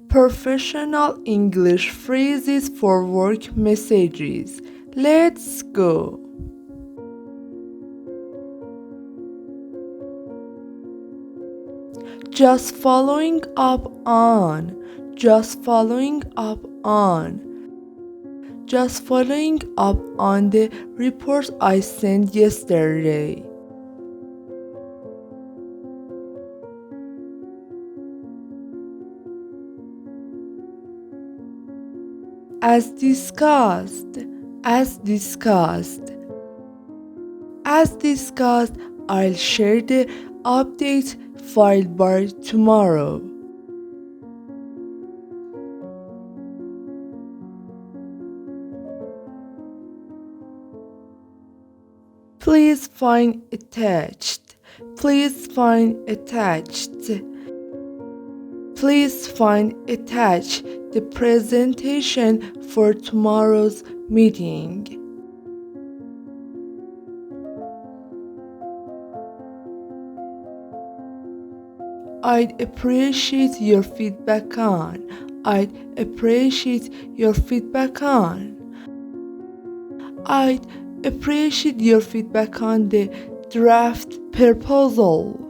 Professional English phrases for work messages. Let's go. Just following up on. Just following up on. Just following up on the report I sent yesterday. As discussed. As discussed. As discussed, I'll share the update file by tomorrow. Please find attached. Please find attached. Please find attached the presentation for tomorrow's meeting. I'd appreciate your feedback on. I'd appreciate your feedback on. I'd appreciate your feedback on the draft proposal.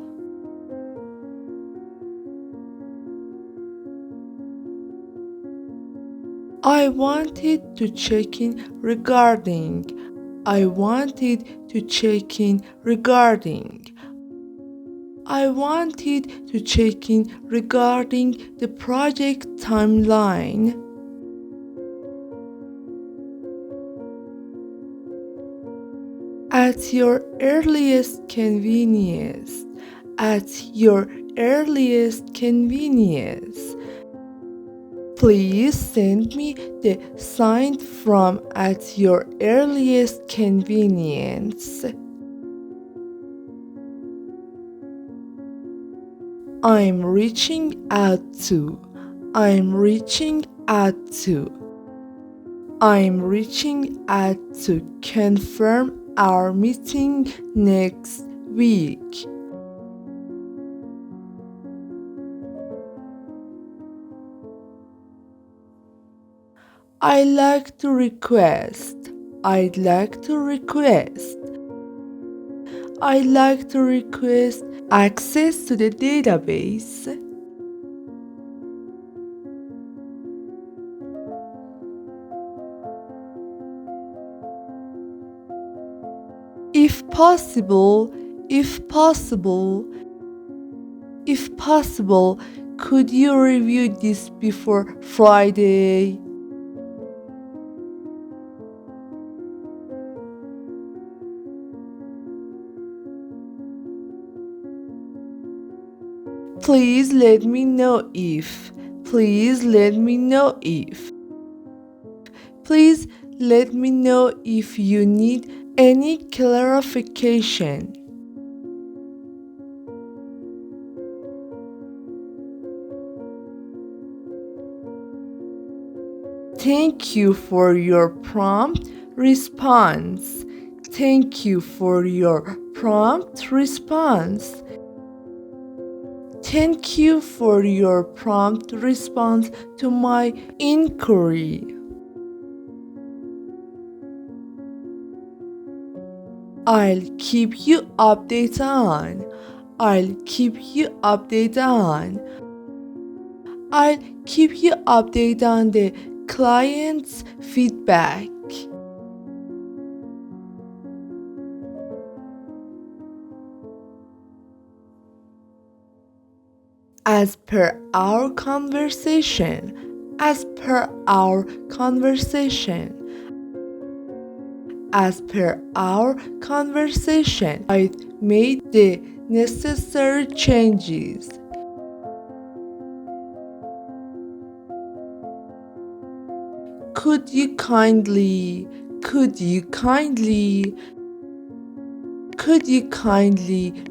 I wanted to check in regarding. I wanted to check in regarding. I wanted to check in regarding the project timeline. At your earliest convenience. At your earliest convenience. Please send me the signed form at your earliest convenience. I'm reaching out to. I'm reaching out to. I'm reaching out to confirm our meeting next week. I'd like to request. I'd like to request. I'd like to request access to the database. If possible, could you review this before Friday? Please let me know if. Please let me know if. Please let me know if you need any clarification. Thank you for your prompt response. Thank you for your prompt response. Thank you for your prompt response to my inquiry. I'll keep you updated on. I'll keep you updated on. I'll keep you updated on the client's feedback. As per our conversation. As per our conversation. As per our conversation, I made the necessary changes. Could you kindly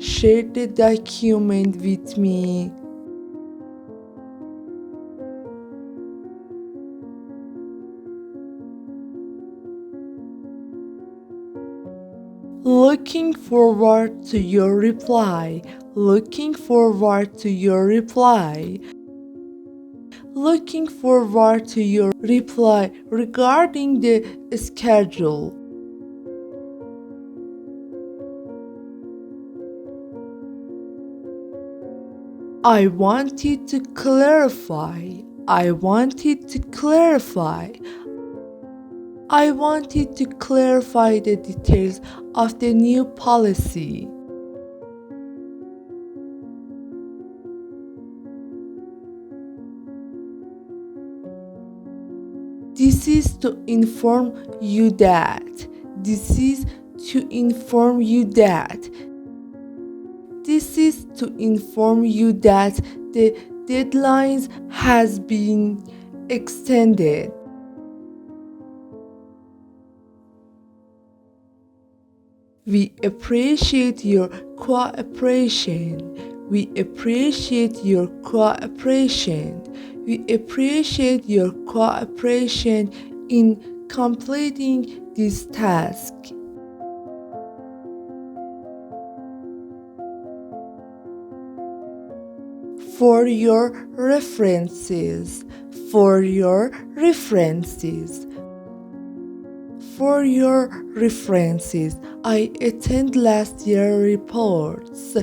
share the document with me? Looking forward to your reply. Looking forward to your reply. looking forward to your reply regarding the schedule. I wanted to clarify. I wanted to clarify. I wanted to clarify the details of the new policy. This is to inform you that. This is to inform you that. This is to inform you that the deadlines has been extended. We appreciate your cooperation. We appreciate your cooperation. We appreciate your cooperation in completing this task. For your references. For your references. For your references, I attend last year reports.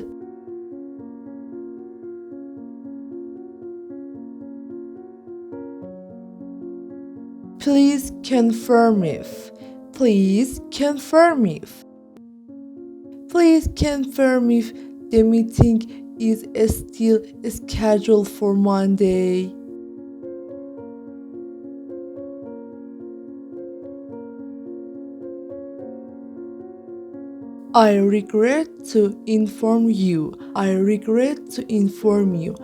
Please confirm if. Please confirm if. Please confirm if the meeting is still scheduled for Monday. I regret to inform you. I regret to inform you.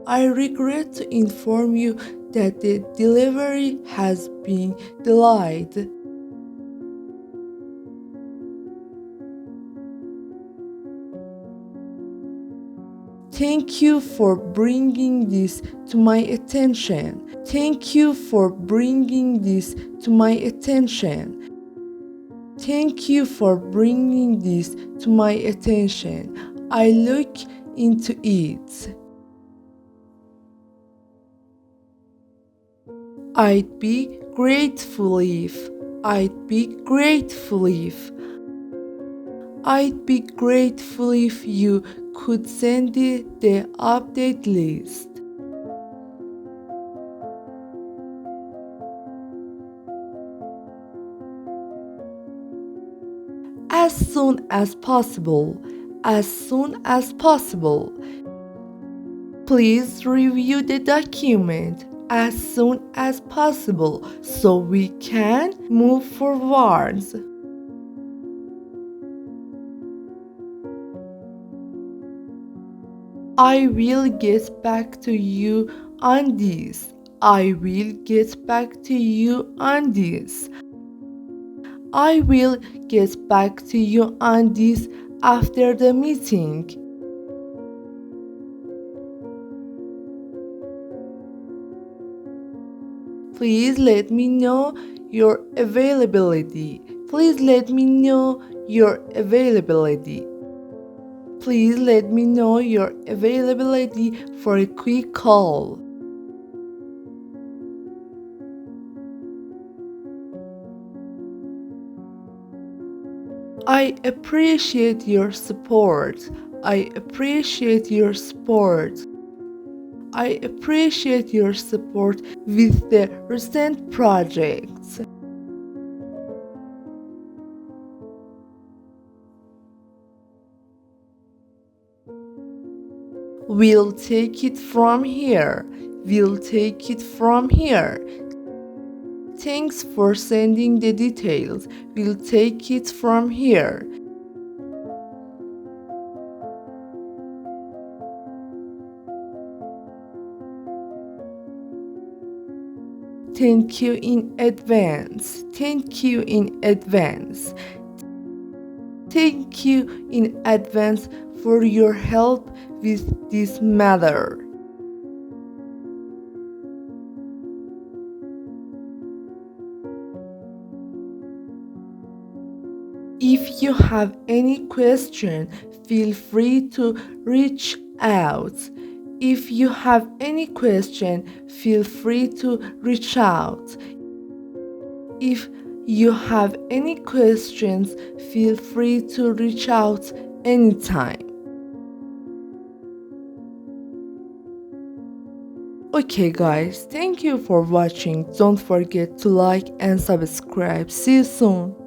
I regret to inform you that the delivery has been delayed. Thank you for bringing this to my attention. Thank you for bringing this to my attention. Thank you for bringing this to my attention. I look into it. I'd be grateful if. I'd be grateful if. I'd be grateful if you could send the update list. As soon as possible. As soon as possible. Please review the document as soon as possible so we can move forward. I will get back to you on this. I will get back to you on this. I will get back to you on this after the meeting. Please let me know your availability. Please let me know your availability. Please let me know your availability for a quick call. I appreciate your support. I appreciate your support. I appreciate your support with the recent projects. We'll take it from here. We'll take it from here. Thanks for sending the details. We'll take it from here. Thank you in advance. Thank you in advance. Thank you in advance for your help with this matter. If you have any question, feel free to reach out. If you have any question, feel free to reach out. If you have any questions, feel free to reach out anytime. Okay guys, thank you for watching. Don't forget to like and subscribe. See you soon.